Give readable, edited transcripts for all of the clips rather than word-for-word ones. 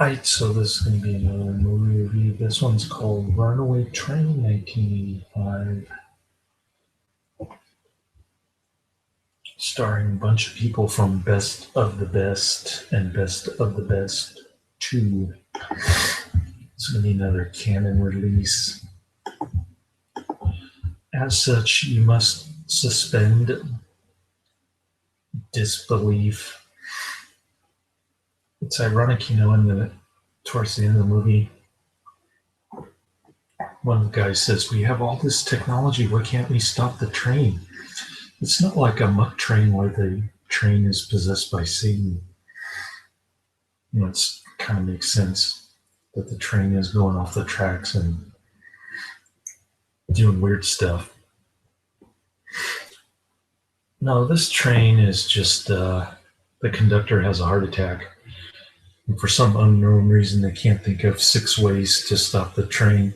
Alright, so this is going to be another movie review. This one's called Runaway Train, 1985. Starring a bunch of people from Best of the Best and Best of the Best 2. It's going to be another canon release. As such, you must suspend disbelief. It's ironic, towards the end of the movie, one of the guys says, "We have all this technology, why can't we stop the train?" It's not like a muck train where the train is possessed by Satan. It kind of makes sense that the train is going off the tracks and doing weird stuff. No, this train is just the conductor has a heart attack. And for some unknown reason, they can't think of 6 ways to stop the train.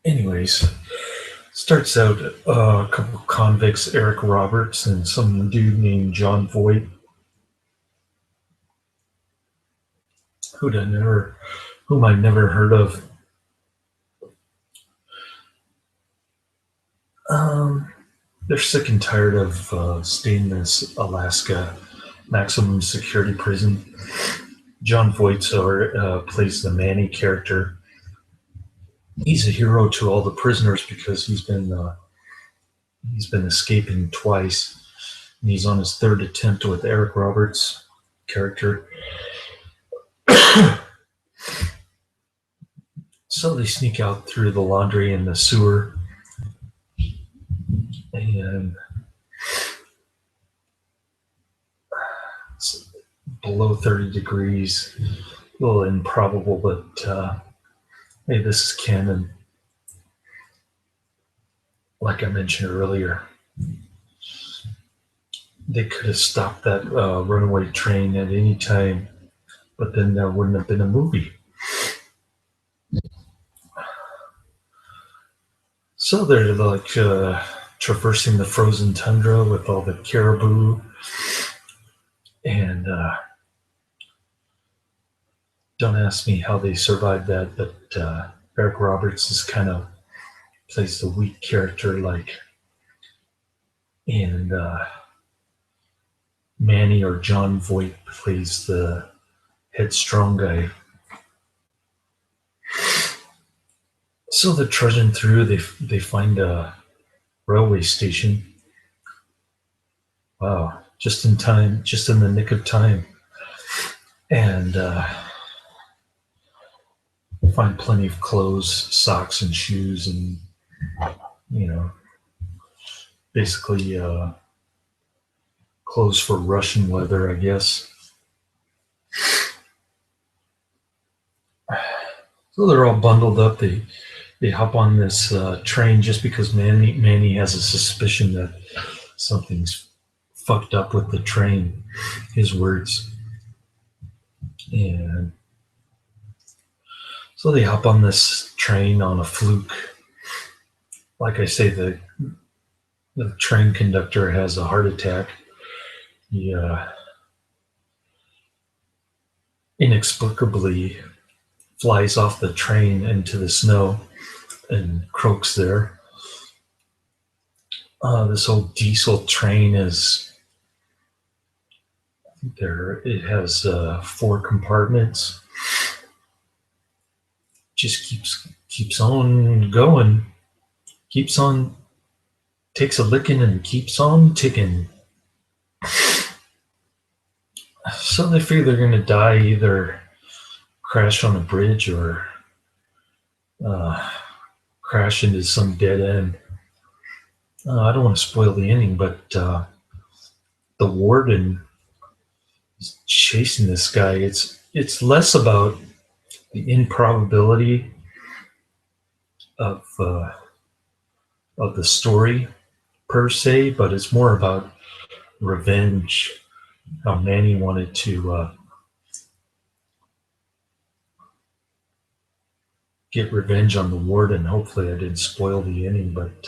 Anyways, starts out a couple of convicts, Eric Roberts and some dude named John Voight, whom I never heard of. They're sick and tired of staying in this Alaska maximum security prison. John Voight plays the Manny character. He's a hero to all the prisoners because he's been escaping twice, and he's on his third attempt with Eric Roberts' character. So they sneak out through the laundry and the sewer, and it's below 30 degrees. A little improbable, but hey, this is canon. Like I mentioned earlier, they could have stopped that runaway train at any time, but then there wouldn't have been a movie. So they're like traversing the frozen tundra with all the caribou, and don't ask me how they survived that, but Eric Roberts is kind of plays the weak character, and Manny or John Voight plays the headstrong guy. So they're trudging through. They find a railway station. Wow, just in time, just in the nick of time, and find plenty of clothes, socks, and shoes, and basically clothes for Russian weather, I guess. So they're all bundled up. They hop on this train just because Manny has a suspicion that something's fucked up with the train. His words. And so they hop on this train on a fluke. Like I say, the train conductor has a heart attack. He inexplicably flies off the train into the snow and croaks there. This old diesel train is there. It has 4 compartments. Just keeps on going. Keeps on, takes a licking and keeps on ticking. So they figure they're going to die, either crash on a bridge or crash into some dead end. I don't want to spoil the ending, but the Worden is chasing this guy. It's less about the improbability of the story per se, but it's more about revenge. How Manny wanted to get revenge on the Warden. Hopefully I didn't spoil the ending, but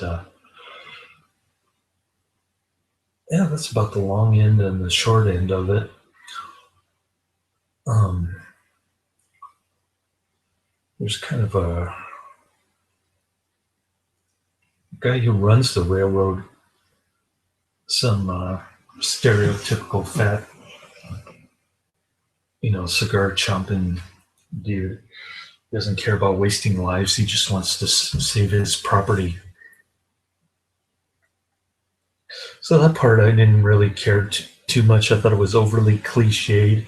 Yeah, that's about the long end and the short end of it. Um, there's kind of a guy who runs the railroad, some stereotypical fat, cigar chomping dude. Doesn't care about wasting lives. He just wants to save his property. So that part I didn't really care too much. I thought it was overly cliched.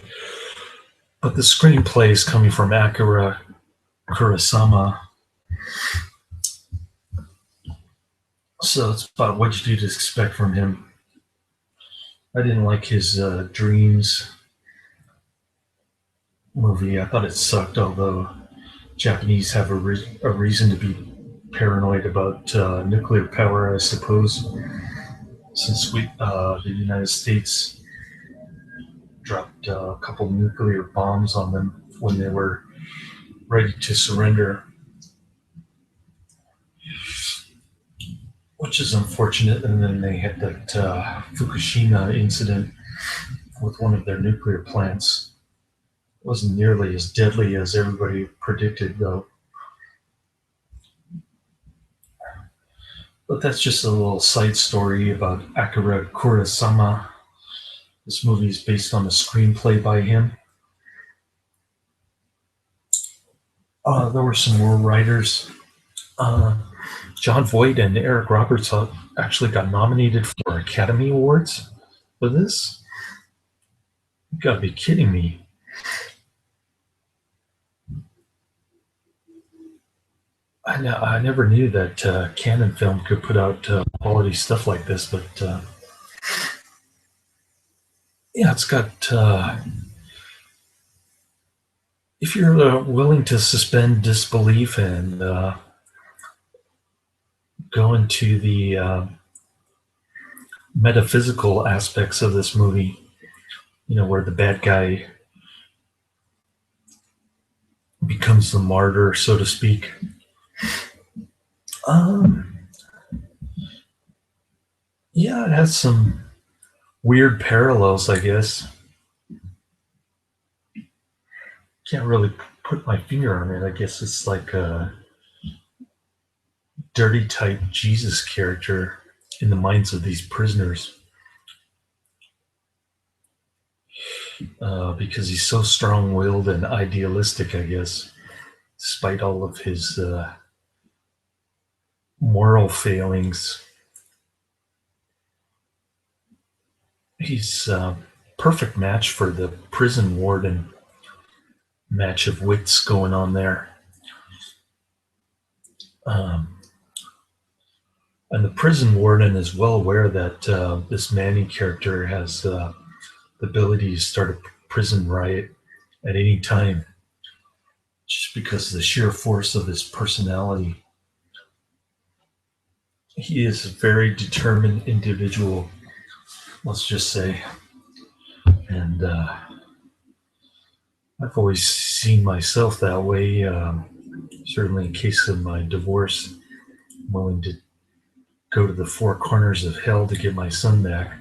But the screenplay is coming from Akira Kurosawa. So it's about what you'd expect from him. I didn't like his Dreams movie. I thought it sucked, although Japanese have a reason to be paranoid about nuclear power, I suppose, since the United States dropped a couple nuclear bombs on them when they were ready to surrender, which is unfortunate. And then they had that Fukushima incident with one of their nuclear plants. It wasn't nearly as deadly as everybody predicted, though. But that's just a little side story about Akira Kurosawa. This movie is based on a screenplay by him. There were some more writers. Uh, John Voight and Eric Roberts actually got nominated for Academy Awards for this. You gotta be kidding me. I never knew that Canon Film could put out quality stuff like this, but yeah, it's got. If you're willing to suspend disbelief and go into the metaphysical aspects of this movie, where the bad guy becomes the martyr, so to speak. Um, yeah, it has some weird parallels, I guess. Can't really put my finger on it. I guess it's like a dirty type Jesus character in the minds of these prisoners, because he's so strong willed and idealistic, I guess, despite all of his moral failings. He's a perfect match for the prison warden match of wits going on there. Um, and the prison warden is well aware that this Manny character has the ability to start a prison riot at any time, just because of the sheer force of his personality. He is a very determined individual, let's just say. And I've always seen myself that way. Certainly, in case of my divorce, I'm willing to go to the four corners of hell to get my son back,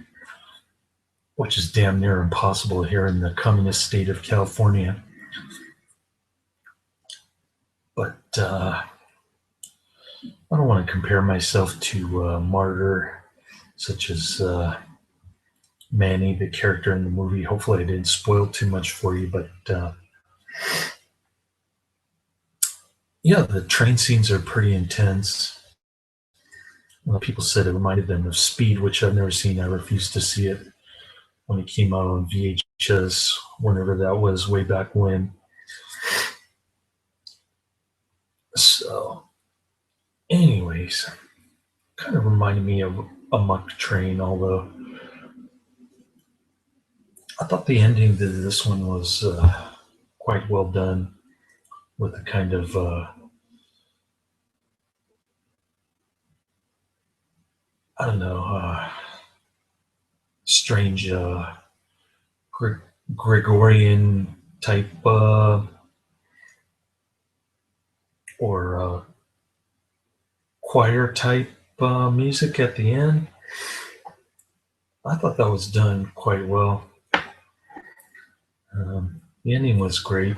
which is damn near impossible here in the communist state of California. But I don't want to compare myself to a martyr such as Manny, the character in the movie. Hopefully, I didn't spoil too much for you, but yeah, the train scenes are pretty intense. Well, people said it reminded them of Speed, which I've never seen. I refused to see it when it came out on VHS, whenever that was, way back when. So, anyways, kind of reminded me of a muck train, although I thought the ending to this one was quite well done with a kind of, I don't know, strange Gregorian type or choir type music at the end. I thought that was done quite well. The ending was great.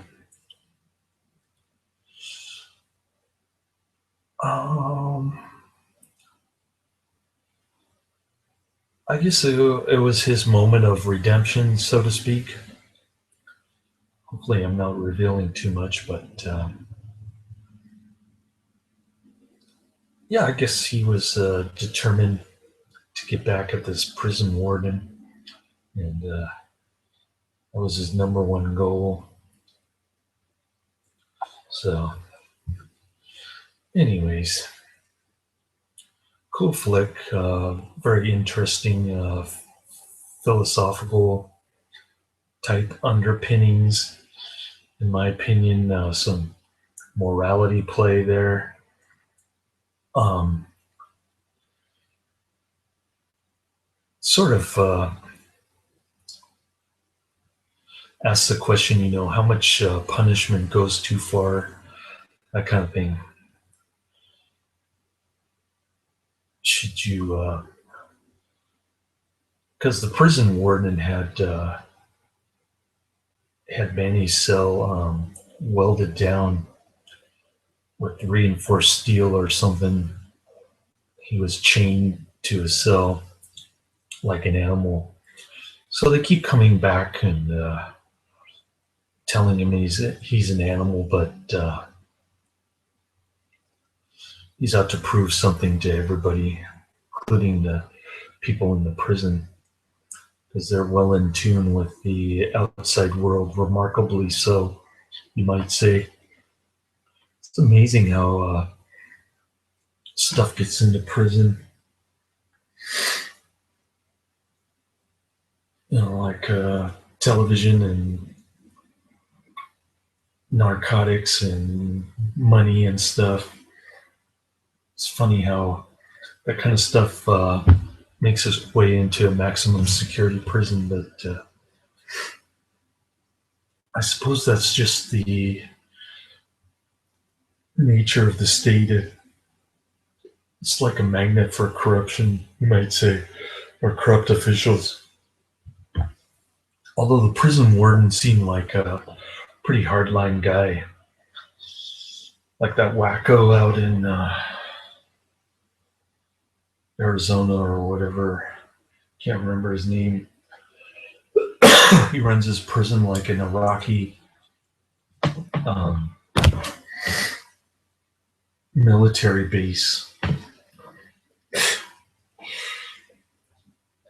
Um, I guess it was his moment of redemption, so to speak. Hopefully, I'm not revealing too much, but yeah, I guess he was determined to get back at this prison warden, and that was his number one goal. So, anyways, cool flick, very interesting philosophical type underpinnings, in my opinion. Some morality play there. Um, sort of asks the question, how much punishment goes too far, that kind of thing. Should you, because the prison warden had Manny's cell welded down with reinforced steel or something. He was chained to his cell like an animal. So they keep coming back and telling him he's an animal, but he's out to prove something to everybody, including the people in the prison, because they're well in tune with the outside world, remarkably so, you might say. It's amazing how stuff gets into prison. Like television and narcotics and money and stuff. It's funny how that kind of stuff makes its way into a maximum security prison, but I suppose that's just the nature of the state. It's like a magnet for corruption, you might say, or corrupt officials. Although the prison warden seemed like a pretty hardline guy, like that wacko out in Arizona or whatever. Can't remember his name. He runs his prison like an Iraqi um, military base.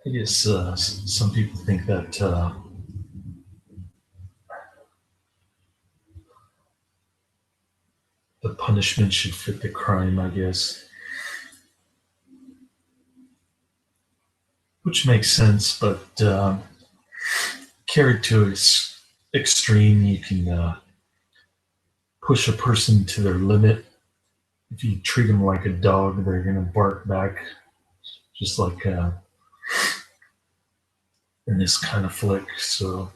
I guess some people think that the punishment should fit the crime, I guess. Which makes sense, but carried to its extreme, you can push a person to their limit. If you treat them like a dog, they're going to bark back, just like in this kind of flick. So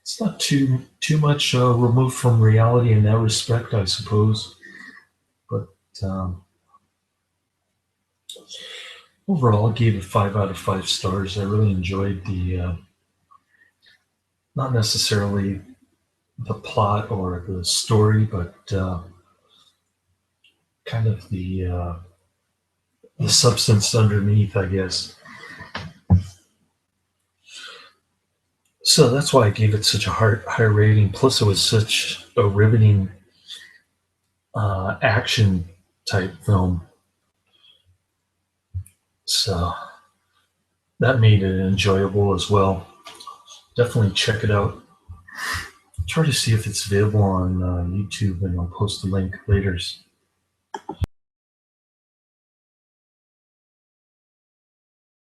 it's not too much removed from reality in that respect, I suppose. But overall, I gave it 5 out of 5 stars. I really enjoyed the not necessarily the plot or the story, but kind of the substance underneath, I guess. So that's why I gave it such a high rating. Plus, it was such a riveting action type film. So that made it enjoyable as well. Definitely check it out. Try to see if it's available on YouTube, and I'll post the link later.